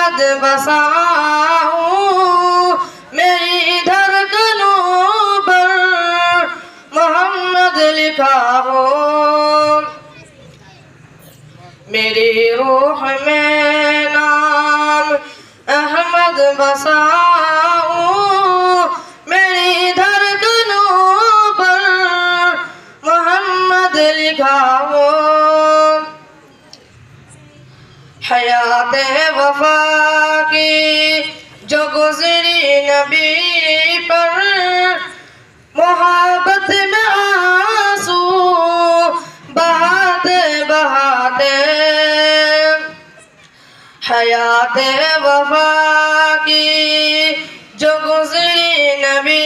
अहमद बसा हूँ मेरी धड़कनों पर मोहम्मद लिखा हो। मेरी रूह में नाम अहमद बसा हूँ मेरी धड़कनों पर मोहम्मद लिखा हो। हयाते वफा की जो गुजरी नबी पर मोहब्बत में आंसू बहाते बहाते। हयाते वफा की जो गुजरी नबी